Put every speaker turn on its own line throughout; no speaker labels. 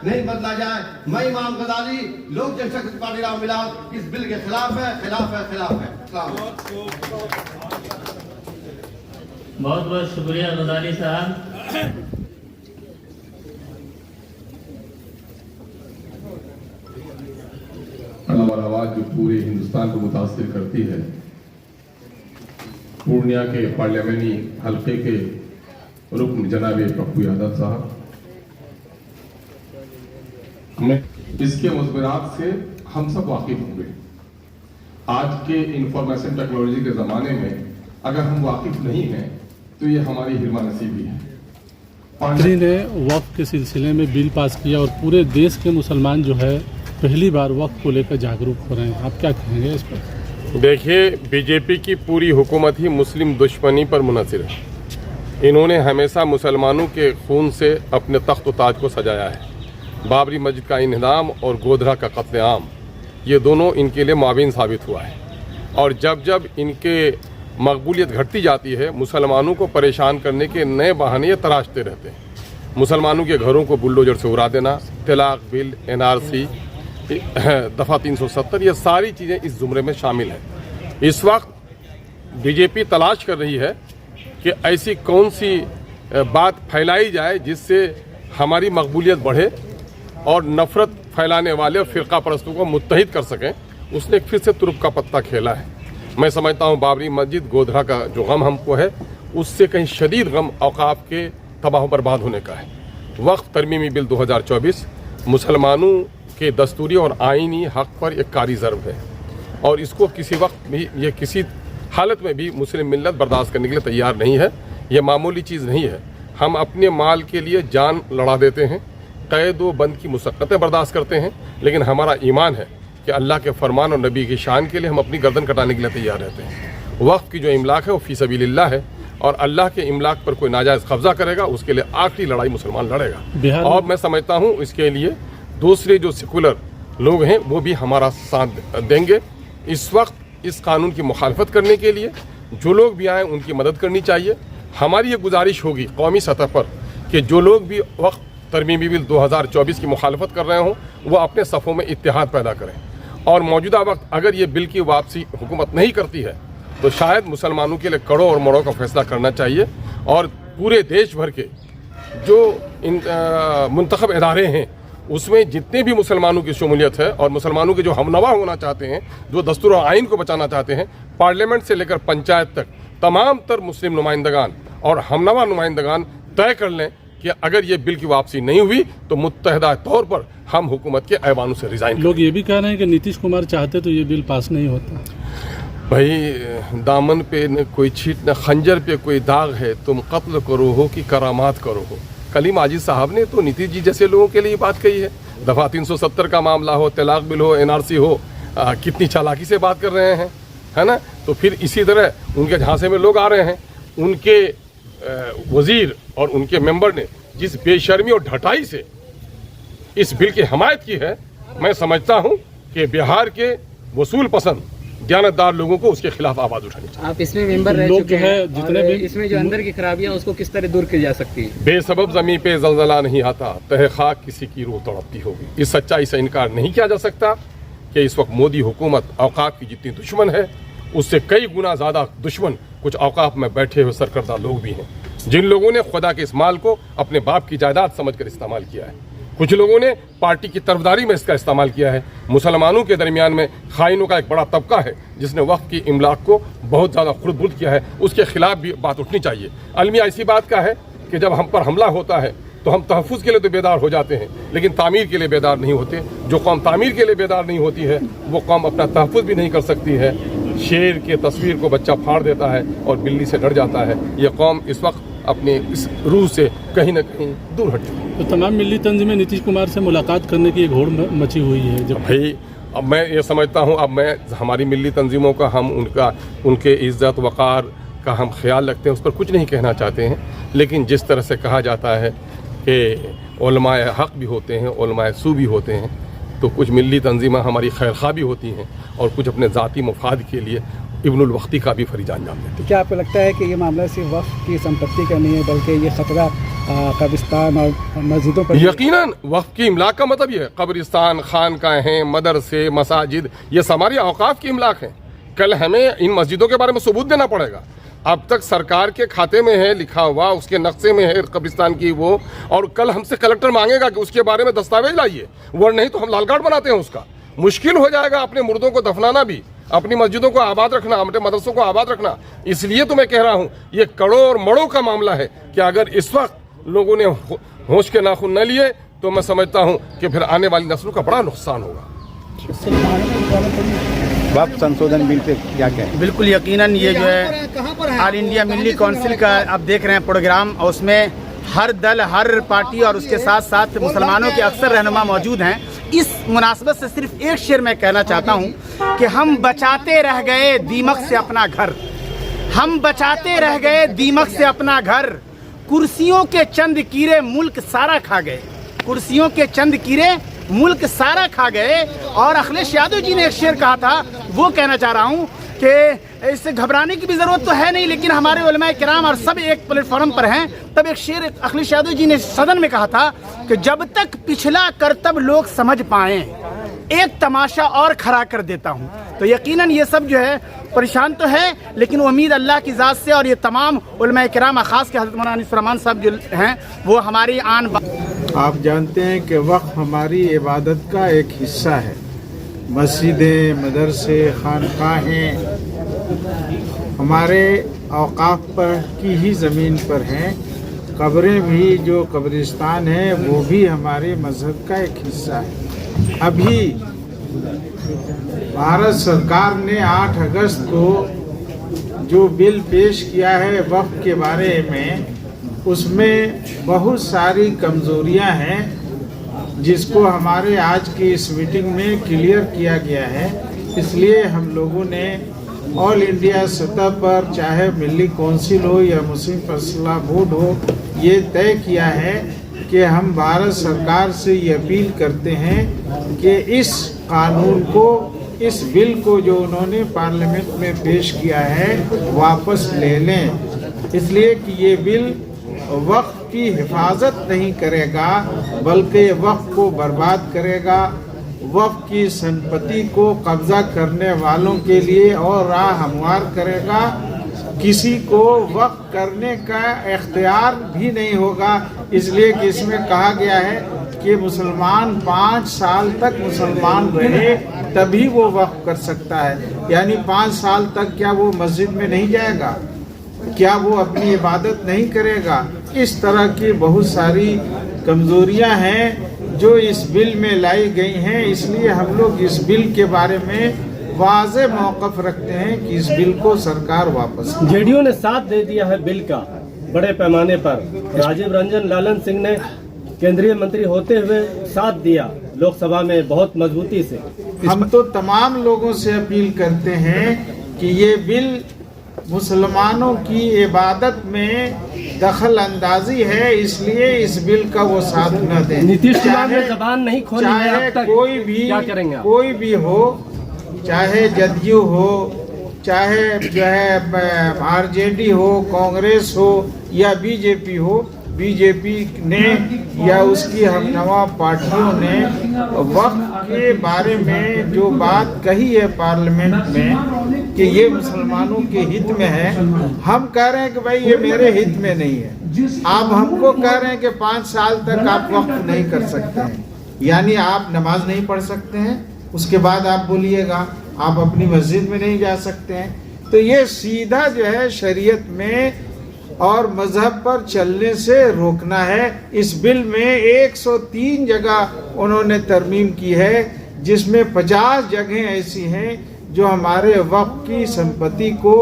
नहीं बदला जाए। मैं इमाम गजाली लोक जनशक्ति पार्टी राव मिलाद इस बिल के खिलाफ है।
बहुत बहुत शुक्रिया गजाली साहब।
और आवाज जो पूरे हिंदुस्तान को मुतासिर करती है, पूर्णिया के पार्लियामेंटी हल्के के रुकन जनाब पप्पू यादव साहब, इसके मुज़बिरात से हम सब वाकिफ होंगे। आज के इंफॉर्मेशन टेक्नोलॉजी के ज़माने में अगर हम वाकिफ नहीं हैं तो ये हमारी हिरमा नसीबी है।
पार्टी ने वक्फ के सिलसिले में बिल पास किया और पूरे देश के मुसलमान जो है पहली बार वक्फ को लेकर जागरूक हो रहे हैं, आप क्या कहेंगे इस पर?
देखिए, बीजेपी की पूरी हुकूमत ही मुस्लिम दुश्मनी पर मुनहसिर है। इन्होंने हमेशा मुसलमानों के खून से अपने तख्त व ताज को सजाया है। बाबरी मस्जिद का इन्हदाम और गोधरा का कत्लेआम, ये दोनों इनके लिए माविन साबित हुआ है। और जब जब इनके मकबूलियत घटती जाती है, मुसलमानों को परेशान करने के नए बहाने तराशते रहते हैं। मुसलमानों के घरों को बुलडोजर से उड़ा देना, तलाक बिल, NRC, दफ़ा 370, ये सारी चीज़ें इस जुमरे में शामिल हैं। इस वक्त बीजेपी तलाश कर रही है कि ऐसी कौन सी बात फैलाई जाए जिससे हमारी मकबूलियत बढ़े और नफरत फैलाने वाले और फ़िरका परस्तों को मुत्तहिद कर सकें। उसने फिर से तुरुप का पत्ता खेला है। मैं समझता हूँ बाबरी मस्जिद, गोधरा का जो गम हमको है, उससे कहीं शदीद गम औकाफ के तबाह बर्बाद होने का है। वक्फ तरमीमी बिल 2024 मुसलमानों के दस्तूरी और आइनी हक पर एक कारी ज़र्ब है और इसको किसी वक्त भी, ये किसी हालत में भी मुस्लिम मिल्लत बर्दाश्त करने के लिए तैयार नहीं है। ये मामूली चीज़ नहीं है। हम अपने माल के लिए जान लड़ा देते हैं, कैद व बंद की मुशक्क़तें बर्दाश्त करते हैं, लेकिन हमारा ईमान है कि अल्लाह के फरमान और नबी की शान के लिए हम अपनी गर्दन कटाने के लिए तैयार रहते हैं। वक्फ की जो इमलाक है वो फ़ी सबीलिल्लाह है और अल्लाह के इमलाक पर कोई नाजायज़ कब्ज़ा करेगा उसके लिए आखिरी लड़ाई मुसलमान लड़ेगा। और मैं समझता हूँ इसके लिए दूसरे जो सेकुलर लोग हैं वो भी हमारा साथ देंगे। इस वक्त इस कानून की मुखालफत करने के लिए जो लोग भी आएँ उनकी मदद करनी चाहिए। हमारी ये गुजारिश होगी कौमी सतह पर कि जो लोग भी वक्त तरमीमी बिल 2024 की मुखालफत कर रहे हों वो अपने सफ़ों में इत्तेहाद पैदा करें। और मौजूदा वक्त अगर ये बिल की वापसी हुकूमत नहीं करती है तो शायद मुसलमानों के लिए कड़ों और मोड़ों का फैसला करना चाहिए और पूरे देश भर के जो मुंतखब इदारे हैं उसमें जितने भी मुसलमानों की शमूलियत है और मुसलमानों के जो हमनवा होना चाहते हैं, जो दस्तूर और आइन को बचाना चाहते हैं, पार्लियामेंट से लेकर पंचायत तक तमाम तर मुस्लिम नुमाइंदगान और हमनवा नुमाइंदगान तय कर लें कि अगर ये बिल की वापसी नहीं हुई तो मुत्तहदा तौर पर हम हुकूमत के ऐवानों से रिजाइन।
लोग ये भी कह रहे हैं कि नीतीश कुमार चाहते तो ये बिल पास नहीं होता।
भाई, दामन पे न कोई छीट न खंजर पे कोई दाग है, तुम कत्ल करो हो कि करामात करो हो। कलीम आजिज साहब ने तो नीतीश जी जैसे लोगों के लिए बात कही है। दफ़ा 370 का मामला हो, तलाक बिल हो, NRC हो, कितनी चालाकी से बात कर रहे हैं, है ना। तो फिर इसी तरह उनके झांसे में लोग आ रहे हैं। उनके वजीर और उनके मेंबर ने जिस बेशर्मी और ढटाई से इस बिल की हमायत की है, मैं समझता हूं कि बिहार के वसूल पसंद दयानतदार लोगों को उसके खिलाफ आवाज उठानी चाहिए।
आप इसमें मेंबर रह चुके हैं, जितने भी इसमें जो अंदर की खराबियां उसको किस तरह दूर की जा सकती है?
बेसबब जमीन पे जलजला नहीं आता, तहे खाक किसी की रूह तड़पती होगी। इस सच्चाई से इनकार नहीं किया जा सकता कि इस वक्त मोदी हुकूमत औकाफ की जितनी दुश्मन है उससे कई गुना ज़्यादा दुश्मन कुछ औकाफ में बैठे हुए सरकर्दा लोग भी हैं, जिन लोगों ने खुदा के इस माल को अपने बाप की जायदाद समझकर इस्तेमाल किया है। कुछ लोगों ने पार्टी की तरफदारी में इसका इस्तेमाल किया है। मुसलमानों के दरमियान में खाइनों का एक बड़ा तबका है जिसने वक्त की इमलाक को बहुत ज़्यादा खुर्द-बुर्द किया है। उसके खिलाफ भी बात उठनी चाहिए। अलमिया ऐसी बात का है कि जब हम पर हमला होता है तो हम तहफ़्फ़ुज़ के लिए तो बेदार हो जाते हैं, लेकिन तामीर के लिए बेदार नहीं होते। जो कौम तामीर के लिए बेदार नहीं होती है वो कौम अपना तहफ़्फ़ुज़ भी नहीं कर सकती है। शेर के तस्वीर को बच्चा फाड़ देता है और बिल्ली से डर जाता है। ये कौम इस वक्त अपने इस रूह से कहीं ना कहीं दूर हट चुकी है।
तो तमाम मिली तंजीमें नीतीश कुमार से मुलाकात करने की एक होड़ मची हुई है। जब
भाई, अब मैं ये समझता हूँ, अब मैं हमारी मिली तंजीमों का हम उनके इज़्ज़त वक़ार का हम ख्याल रखते हैं, उस पर कुछ नहीं कहना चाहते हैं। लेकिन जिस तरह से कहा जाता है कि उलमाए हक़ भी होते हैं, उलमाए सू भी होते हैं, तो कुछ मिली तंजीमें हमारी खैरख्वाह भी होती हैं और कुछ अपने ज़ाती मफाद के लिए इब्नुल वक्ती का भी फरीज़ अंजाम देते हैं।
क्या आपको लगता है कि ये मामला सिर्फ वक्फ की संपत्ति का नहीं है बल्कि ये खतरा कब्रिस्तान और मस्जिदों पर?
यकीनन वक्फ की इमलाक का मतलब ये है, कब्रिस्तान, खानकाहें, मदरसे, मसाजिद, ये हमारी औकाफ की इमलाक है। कल हमें इन मस्जिदों के बारे में सबूत देना पड़ेगा। अब तक सरकार के खाते में है लिखा हुआ, उसके नक्शे में है कब्रिस्तान की वो, और कल हमसे कलेक्टर मांगेगा कि उसके बारे में दस्तावेज लाइए, वरना नहीं तो हम लाल कार्ड बनाते हैं उसका। मुश्किल हो जाएगा अपने मुर्दों को दफनाना भी, अपनी मस्जिदों को आबाद रखना, अपने मदरसों को आबाद रखना। इसलिए तो मैं कह रहा हूँ ये कड़ों और मड़ों का मामला है कि अगर इस वक्त लोगों ने होश के नाखून न लिए तो मैं समझता हूँ कि फिर आने वाली नस्लों का बड़ा नुकसान होगा।
वक्फ संशोधन बिल पे क्या कहें?
बिल्कुल यकीनन ये जो है ऑल इंडिया मिली काउंसिल का आप देख रहे हैं प्रोग्राम, और उसमें हर दल, हर पार्टी और उसके साथ साथ मुसलमानों के अक्सर रहनुमा मौजूद हैं। इस मुनासबत से सिर्फ एक शेर मैं कहना चाहता हूँ कि हम बचाते रह गए दीमक से अपना घर, हम बचाते रह गए दीमक से अपना घर, कुर्सियों के चंद कीड़े मुल्क सारा खा गए, कुर्सियों के चंद कीड़े मुल्क सारा खा गए। और अखिलेश यादव जी ने एक शेर कहा था, वो कहना चाह रहा हूँ कि इससे घबराने की भी ज़रूरत तो है नहीं, लेकिन हमारे उलमाए किराम और सब एक प्लेटफॉर्म पर हैं। तब एक शेर अखिलेश यादव जी ने सदन में कहा था कि जब तक पिछला करतब लोग समझ पाएँ एक तमाशा और खड़ा कर देता हूँ। तो यकीनन ये सब जो है परेशान तो है, लेकिन उम्मीद अल्लाह की ज़ात से, और ये तमाम उलमाए किराम ख़ास के हज़रत मौलाना अनीस रहमान साहब जो हैं वो हमारी आन।
आप जानते हैं कि वक्फ हमारी इबादत का एक हिस्सा है। मस्जिदें, मदरसे, खानकाहें हमारे औकाफ पर की ही ज़मीन पर हैं। कब्रें भी, जो कब्रिस्तान है वो भी हमारे मज़हब का एक हिस्सा है। अभी भारत सरकार ने 8 अगस्त को जो बिल पेश किया है वक्फ के बारे में, उसमें बहुत सारी कमज़ोरियां हैं जिसको हमारे आज की इस मीटिंग में क्लियर किया गया है। इसलिए हम लोगों ने ऑल इंडिया सतह पर, चाहे मिली काउंसिल हो या मुस्लिम फैसला बोर्ड हो, ये तय किया है कि हम भारत सरकार से ये अपील करते हैं कि इस कानून को, इस बिल को जो उन्होंने पार्लियामेंट में पेश किया है वापस ले लें। इसलिए कि ये बिल वक्फ की हिफाजत नहीं करेगा बल्कि वक्फ को बर्बाद करेगा, वक्फ की संपत्ति को कब्जा करने वालों के लिए और राह हमवार करेगा। किसी को वक्फ करने का इख्तियार भी नहीं होगा, इसलिए कि इसमें कहा गया है कि मुसलमान 5 साल तक मुसलमान रहे तभी वो वक्फ कर सकता है। यानी 5 साल तक क्या वो मस्जिद में नहीं जाएगा, क्या वो अपनी इबादत नहीं करेगा? इस तरह की बहुत सारी कमज़ोरियां हैं जो इस बिल में लाई गई हैं। इसलिए हम लोग इस बिल के बारे में वाज़े मौक़िफ़ रखते हैं कि इस बिल को सरकार वापस।
जेडीयू ने साथ दे दिया है बिल का बड़े पैमाने पर। राजीव रंजन लालन सिंह ने केंद्रीय मंत्री होते हुए साथ दिया लोकसभा में बहुत मजबूती से।
हम तो तमाम लोगों से अपील करते हैं कि ये बिल मुसलमानों की इबादत में दखल अंदाजी है, इसलिए इस बिल का वो साथ न दें।
नीतीश कुमार ने जबान नहीं खोली है अब तक,
कोई भी,
क्या करेंगे आप?
कोई भी हो, चाहे जदयू हो, चाहे जो है आरजेडी हो, कांग्रेस हो या बीजेपी हो, बीजेपी ने या उसकी हमनवा पार्टियों ने वक्फ के बारे में जो बात कही है पार्लियामेंट में कि ये मुसलमानों के हित में है, हम कह रहे हैं कि भाई ये मेरे हित में नहीं है। आप हमको कह रहे हैं कि 5 साल तक आप वक्फ नहीं कर सकते हैं, यानी आप नमाज नहीं पढ़ सकते हैं, उसके बाद आप बोलिएगा आप अपनी मस्जिद में नहीं जा सकते हैं। तो ये सीधा जो है शरीयत में और मजहब पर चलने से रोकना है। इस बिल में 103 जगह उन्होंने तरमीम की है, जिसमें 50 जगह ऐसी हैं जो हमारे वक्फ की संपत्ति को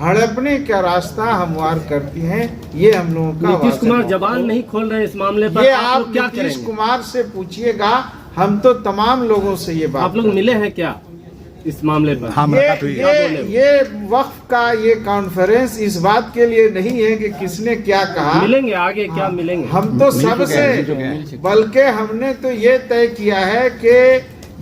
हड़पने का रास्ता हमवार करती हैं। ये हम लोगों का
नीतीश कुमार जबान नहीं खोल रहे इस मामले पर,
ये
आप क्या
नीतीश
करेंगे?
कुमार से पूछिएगा, हम तो तमाम लोगों से ये बात।
आप लोग मिले हैं क्या इस मामले पर?
हाँ,
ये वक्फ का ये कॉन्फ्रेंस इस बात के लिए नहीं है कि किसने क्या कहा।
मिलेंगे आगे, क्या मिलेंगे?
हम तो सबसे, बल्कि हमने तो ये तय किया है कि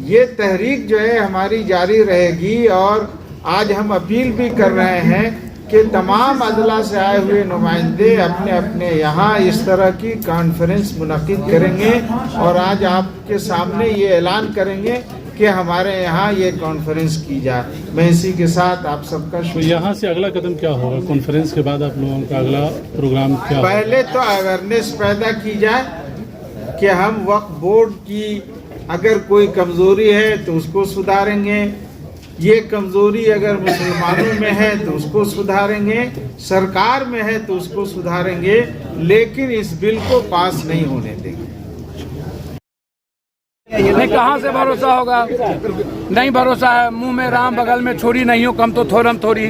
ये तहरीक जो है हमारी जारी रहेगी और आज हम अपील भी कर रहे हैं कि तमाम अजला से आए हुए नुमाइंदे अपने अपने यहाँ इस तरह की कॉन्फ्रेंस मुनक्किद करेंगे और आज आपके सामने ये ऐलान करेंगे कि हमारे यहाँ ये कॉन्फ्रेंस की जाए। मैं इसी के साथ आप सबका
तो यहाँ से अगला कदम क्या होगा? कॉन्फ्रेंस के बाद आप लोगों का अगला प्रोग्राम क्या होगा?
पहले तो अवेयरनेस पैदा की जाए कि हम वक्फ बोर्ड की अगर कोई कमजोरी है तो उसको सुधारेंगे, ये कमजोरी अगर मुसलमानों में है तो उसको सुधारेंगे, सरकार में है तो उसको सुधारेंगे, लेकिन इस बिल को पास नहीं होने देंगे।
नहीं, कहाँ से भरोसा होगा? नहीं भरोसा है। मुंह में राम बगल में छोरी नहीं हो, कम तो थोरम थोड़ी।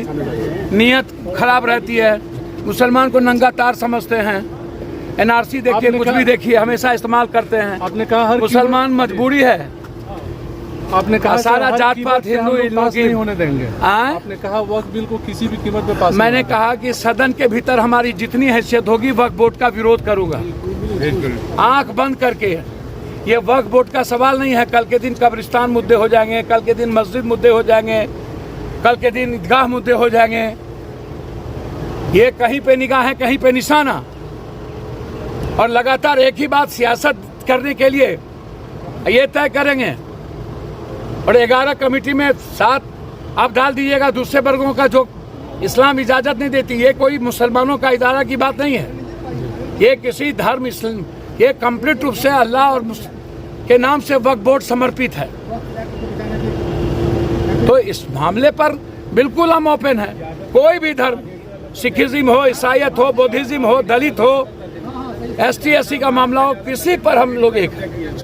नीयत खराब रहती है। मुसलमान को नंगा तार समझते हैं। एनआरसी देखिए, कुछ भी देखिए, हमेशा इस्तेमाल करते हैं।
आपने कहा
मुसलमान मजबूरी है।
आपने कहा
सारा जात पात हिंदू
नहीं होने देंगे। आपने कहा वक्फ बिल को किसी भी कीमत पे पास।
मैंने कहा कि सदन के भीतर हमारी जितनी हैसियत होगी वक्फ बोर्ड का विरोध करूंगा, आंख बंद करके। ये वक्फ बोर्ड का सवाल नहीं है। कल के दिन कब्रिस्तान मुद्दे हो जाएंगे, कल के दिन मस्जिद मुद्दे हो जाएंगे, कल के दिन ईदगाह मुद्दे हो जाएंगे। ये कहीं पे निगाह है, कहीं पे निशाना, और लगातार एक ही बात सियासत करने के लिए ये तय करेंगे। और 11 कमेटी में 7 आप डाल दीजिएगा दूसरे वर्गों का, जो इस्लाम इजाजत नहीं देती। ये कोई मुसलमानों का इदारा की बात नहीं है। ये किसी धर्म इस्लाम, ये कंप्लीट रूप से अल्लाह और के नाम से वक्फ बोर्ड समर्पित है। तो इस मामले पर बिल्कुल हम ओपन है। कोई भी धर्म, सिखिज्म हो, ईसाईयत हो, बौद्धिज्म हो, दलित हो, ST SC का मामला हो, किसी पर हम लोग एक